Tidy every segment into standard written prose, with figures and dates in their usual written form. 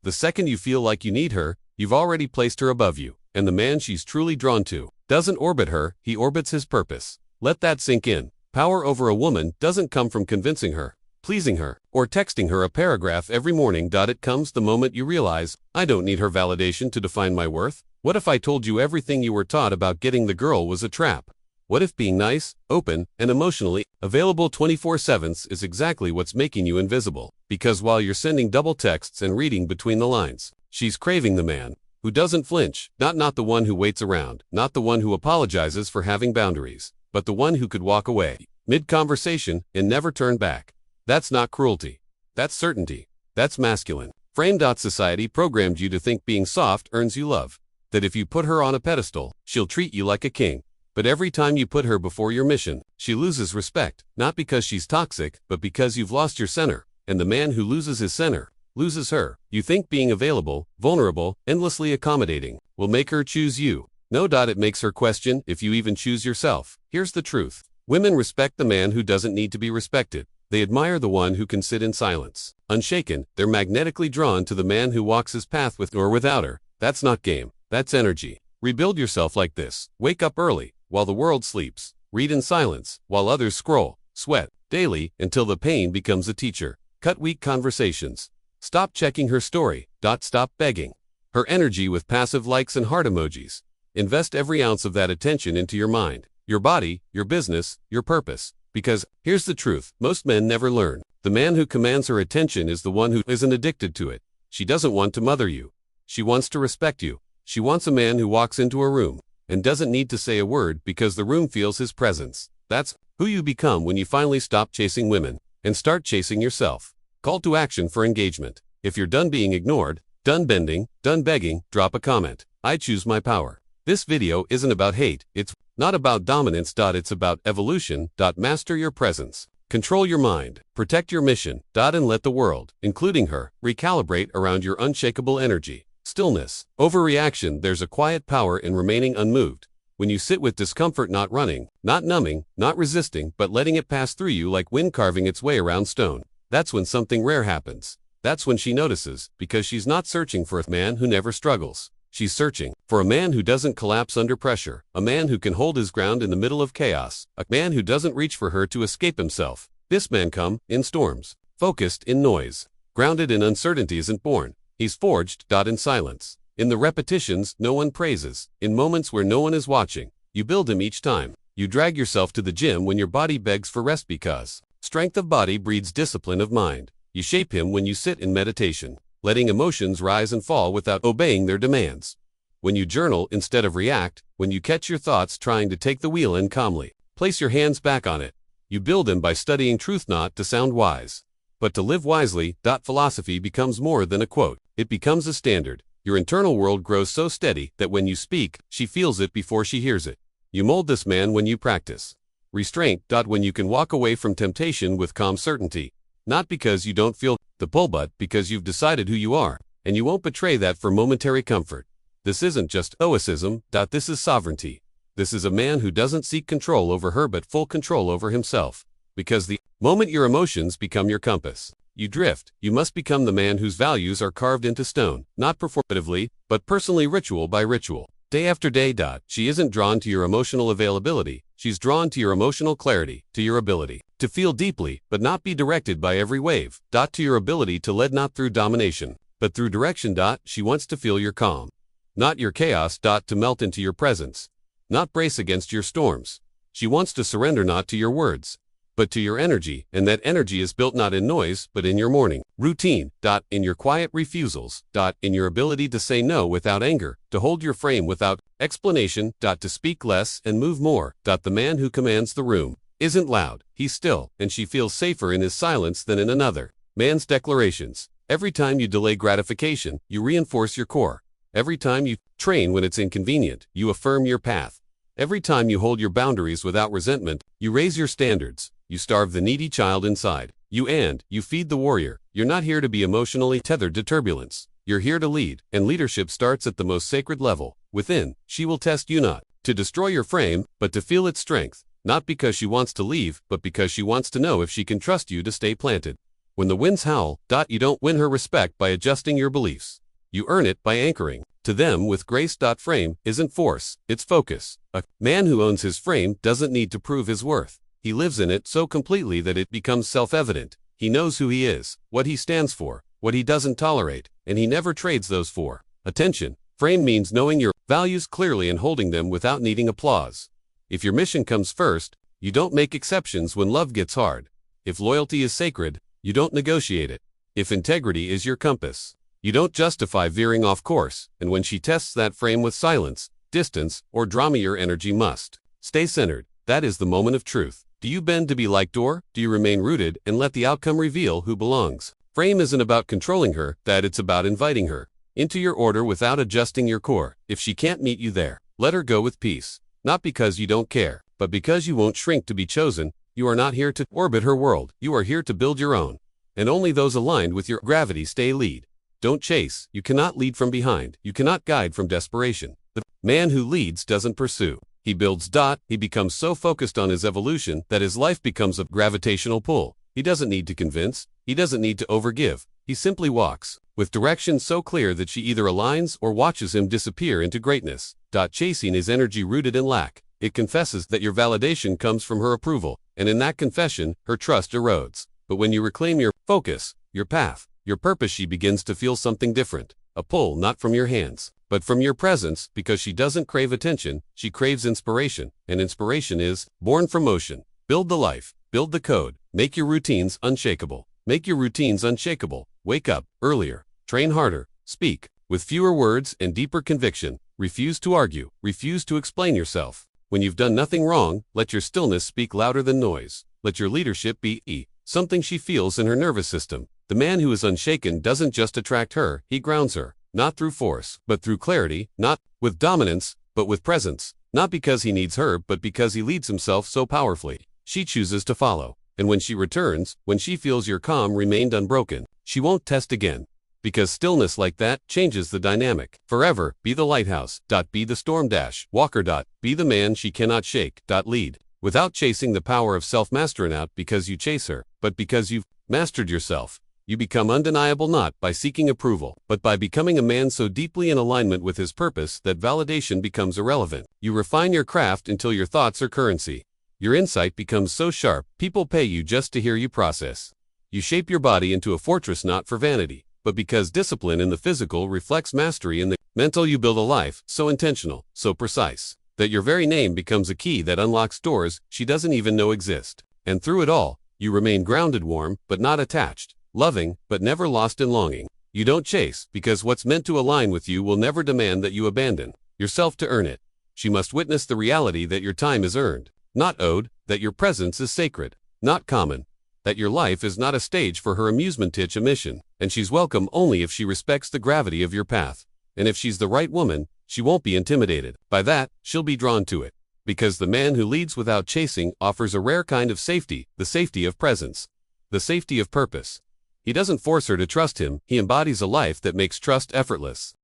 The second you feel like you need her, you've already placed her above you, and the man she's truly drawn to doesn't orbit her, he orbits his purpose. Let that sink in. Power over a woman doesn't come from convincing her, pleasing her, or texting her a paragraph every morning. It comes the moment you realize, I don't need her validation to define my worth. What if I told you everything you were taught about getting the girl was a trap? What if being nice, open, and emotionally available 24/7 is exactly what's making you invisible? Because while you're sending double texts and reading between the lines, she's craving the man who doesn't flinch, not the one who waits around, not the one who apologizes for having boundaries, but the one who could walk away mid-conversation and never turn back. That's not cruelty. That's certainty. That's masculine. Frame. Society programmed you to think being soft earns you love, that if you put her on a pedestal, she'll treat you like a king. But every time you put her before your mission, she loses respect, not because she's toxic, but because you've lost your center, and the man who loses his center loses her. You think being available, vulnerable, endlessly accommodating will make her choose you. No. It makes her question if you even choose yourself. Here's the truth. Women respect the man who doesn't need to be respected. They admire the one who can sit in silence. Unshaken, they're magnetically drawn to the man who walks his path with or without her. That's not game. That's energy. Rebuild yourself like this. Wake up early, while the world sleeps. Read in silence, while others scroll. Sweat, daily, until the pain becomes a teacher. Cut weak conversations. Stop checking her story. Stop begging her energy with passive likes and heart emojis. Invest every ounce of that attention into your mind, your body, your business, your purpose. Because, here's the truth, most men never learn. The man who commands her attention is the one who isn't addicted to it. She doesn't want to mother you. She wants to respect you. She wants a man who walks into a room and doesn't need to say a word because the room feels his presence. That's who you become when you finally stop chasing women and start chasing yourself. Call to action for engagement. If you're done being ignored, done bending, done begging, drop a comment. I choose my power. This video isn't about hate, it's not about dominance. It's about evolution. Master your presence. Control your mind. Protect your mission. And let the world, including her, recalibrate around your unshakable energy. Stillness. Overreaction. There's a quiet power in remaining unmoved. When you sit with discomfort, not running, not numbing, not resisting, but letting it pass through you like wind carving its way around stone. That's when something rare happens. That's when she notices, because she's not searching for a man who never struggles. She's searching for a man who doesn't collapse under pressure, a man who can hold his ground in the middle of chaos, a man who doesn't reach for her to escape himself. This man comes in storms, focused in noise, grounded in uncertainty. Isn't born. He's forged. In silence, in the repetitions no one praises, in moments where no one is watching. You build him each time. You drag yourself to the gym when your body begs for rest, because strength of body breeds discipline of mind. You shape him when you sit in meditation, letting emotions rise and fall without obeying their demands. When you journal instead of react, when you catch your thoughts trying to take the wheel and calmly place your hands back on it. You build him by studying truth, not to sound wise, but to live wisely. Philosophy becomes more than a quote. It becomes a standard. Your internal world grows so steady that when you speak, she feels it before she hears it. You mold this man when you practice restraint. When you can walk away from temptation with calm certainty, not because you don't feel the pull, but because you've decided who you are, and you won't betray that for momentary comfort. This isn't just Stoicism. This is sovereignty. This is a man who doesn't seek control over her but full control over himself. Because the moment your emotions become your compass, you drift. You must become the man whose values are carved into stone, not performatively, but personally, ritual by ritual, day after day. She isn't drawn to your emotional availability. She's drawn to your emotional clarity, to your ability to feel deeply, but not be directed by every wave. To your ability to lead not through domination, but through direction. She wants to feel your calm, not your chaos. To melt into your presence, not brace against your storms. She wants to surrender not to your words, but to your energy, and that energy is built not in noise, but in your morning routine. In your quiet refusals. In your ability to say no without anger, to hold your frame without explanation. To speak less and move more. The man who commands the room isn't loud, he's still, and she feels safer in his silence than in another man's declarations. Every time you delay gratification, you reinforce your core. Every time you train when it's inconvenient, you affirm your path. Every time you hold your boundaries without resentment, you raise your standards. You starve the needy child inside. You feed the warrior. You're not here to be emotionally tethered to turbulence. You're here to lead, and leadership starts at the most sacred level. Within, she will test you not to destroy your frame, but to feel its strength. Not because she wants to leave, but because she wants to know if she can trust you to stay planted. When the winds howl, you don't win her respect by adjusting your beliefs. You earn it by anchoring to them with grace. Frame isn't force, it's focus. A man who owns his frame doesn't need to prove his worth. He lives in it so completely that it becomes self-evident. He knows who he is, what he stands for, what he doesn't tolerate, and he never trades those for attention. Frame means knowing your values clearly and holding them without needing applause. If your mission comes first, you don't make exceptions when love gets hard. If loyalty is sacred, you don't negotiate it. If integrity is your compass, you don't justify veering off course. And when she tests that frame with silence, distance, or drama, your energy must stay centered. That is the moment of truth. Do you bend to be liked, or do you remain rooted and let the outcome reveal who belongs? Frame isn't about controlling her, it's about inviting her into your order without adjusting your core. If she can't meet you there, let her go with peace. Not because you don't care, but because you won't shrink to be chosen. You are not here to orbit her world. You are here to build your own. And only those aligned with your gravity stay lead. Don't chase. You cannot lead from behind. You cannot guide from desperation. The man who leads doesn't pursue. He builds. He becomes so focused on his evolution that his life becomes a gravitational pull. He doesn't need to convince. He doesn't need to overgive. He simply walks, with direction so clear that she either aligns or watches him disappear into greatness. Chasing is energy rooted in lack. It confesses that your validation comes from her approval, and in that confession, her trust erodes. But when you reclaim your focus, your path, your purpose, she begins to feel something different. A pull not from your hands, but from your presence, because she doesn't crave attention, she craves inspiration, and inspiration is born from motion. Build the life, build the code, make your routines unshakable. Make your routines unshakable. Wake up earlier, train harder, speak with fewer words and deeper conviction. Refuse to argue, refuse to explain yourself. When you've done nothing wrong, let your stillness speak louder than noise. Let your leadership be something she feels in her nervous system. The man who is unshaken doesn't just attract her, he grounds her, not through force, but through clarity, not with dominance, but with presence. Not because he needs her, but because he leads himself so powerfully. She chooses to follow. And when she returns, when she feels your calm remained unbroken, she won't test again. Because stillness like that changes the dynamic. Forever, be the lighthouse. Be the storm. Walker. Be the man she cannot shake. Lead. Without chasing the power of self-mastery, not because you chase her, but because you've mastered yourself. You become undeniable not by seeking approval, but by becoming a man so deeply in alignment with his purpose that validation becomes irrelevant. You refine your craft until your thoughts are currency. Your insight becomes so sharp, people pay you just to hear you process. You shape your body into a fortress not for vanity, but because discipline in the physical reflects mastery in the mental. You build a life so intentional, so precise, that your very name becomes a key that unlocks doors she doesn't even know exist. And through it all, you remain grounded, warm, but not attached, loving, but never lost in longing. You don't chase, because what's meant to align with you will never demand that you abandon yourself to earn it. She must witness the reality that your time is earned, not owed, that your presence is sacred, not common, that your life is not a stage for her amusement. A mission, and she's welcome only if she respects the gravity of your path. And if she's the right woman, she won't be intimidated by that, she'll be drawn to it. Because the man who leads without chasing offers a rare kind of safety, the safety of presence, the safety of purpose. He doesn't force her to trust him, he embodies a life that makes trust effortless.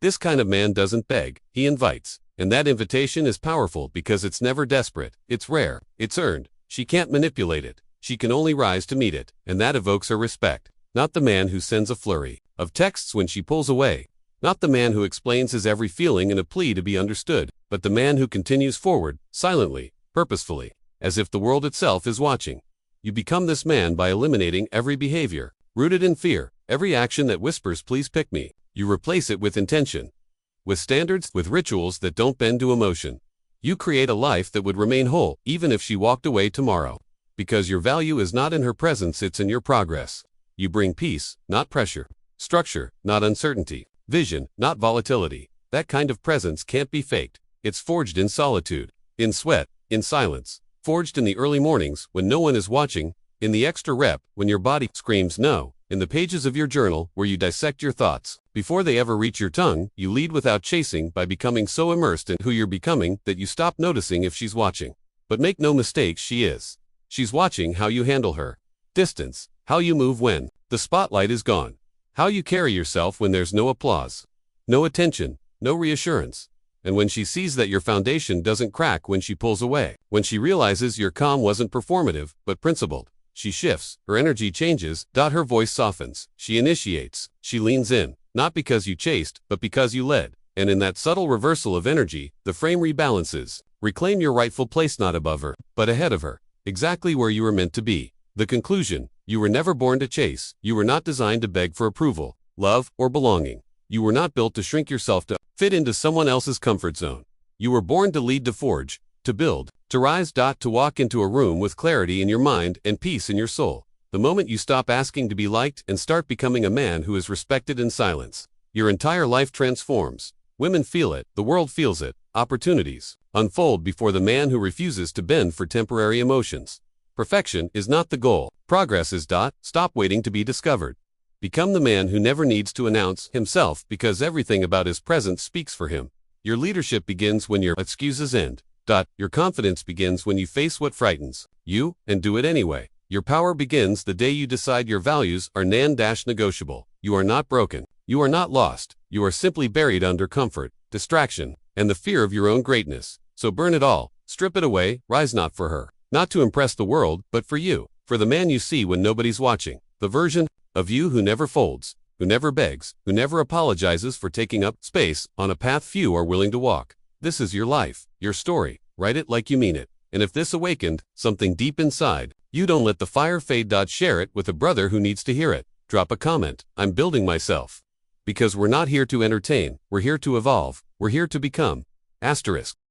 This kind of man doesn't beg, he invites. And that invitation is powerful because it's never desperate, it's rare, it's earned. She can't manipulate it, she can only rise to meet it, and that evokes her respect. Not the man who sends a flurry of texts when she pulls away. Not the man who explains his every feeling in a plea to be understood, but the man who continues forward, silently, purposefully, as if the world itself is watching. You become this man by eliminating every behavior rooted in fear, every action that whispers please pick me. You replace it with intention, with standards, with rituals that don't bend to emotion. You create a life that would remain whole, even if she walked away tomorrow. Because your value is not in her presence, it's in your progress. You bring peace, not pressure. Structure, not uncertainty. Vision, not volatility. That kind of presence can't be faked. It's forged in solitude, in sweat, in silence. Forged in the early mornings, when no one is watching. In the extra rep, when your body screams no. In the pages of your journal, where you dissect your thoughts. Before they ever reach your tongue, you lead without chasing by becoming so immersed in who you're becoming that you stop noticing if she's watching. But make no mistake, she is. She's watching how you handle her. Distance, how you move when the spotlight is gone. How you carry yourself when there's no applause, no attention, no reassurance. And when she sees that your foundation doesn't crack when she pulls away, when she realizes your calm wasn't performative, but principled, she shifts, her energy changes, her voice softens, she initiates, she leans in, not because you chased, but because you led. And in that subtle reversal of energy, the frame rebalances. Reclaim your rightful place not above her, but ahead of her, exactly where you were meant to be. The conclusion: you were never born to chase, you were not designed to beg for approval, love, or belonging. You were not built to shrink yourself to fit into someone else's comfort zone. You were born to lead, to forge, to build, to rise. To walk into a room with clarity in your mind and peace in your soul. The moment you stop asking to be liked and start becoming a man who is respected in silence, your entire life transforms. Women feel it, the world feels it. Opportunities unfold before the man who refuses to bend for temporary emotions. Perfection is not the goal. Progress is. Stop waiting to be discovered. Become the man who never needs to announce himself because everything about his presence speaks for him. Your leadership begins when your excuses end. Your confidence begins when you face what frightens you and do it anyway. Your power begins the day you decide your values are non-negotiable. You are not broken. You are not lost. You are simply buried under comfort, distraction, and the fear of your own greatness. So burn it all, strip it away, rise not for her, not to impress the world, but for you, for the man you see when nobody's watching, the version of you who never folds, who never begs, who never apologizes for taking up space on a path few are willing to walk. This is your life, your story. Write it like you mean it. And if this awakened something deep inside, you don't let the fire fade. Share it with a brother who needs to hear it. Drop a comment. I'm building myself. Because we're not here to entertain, we're here to evolve, we're here to become. **.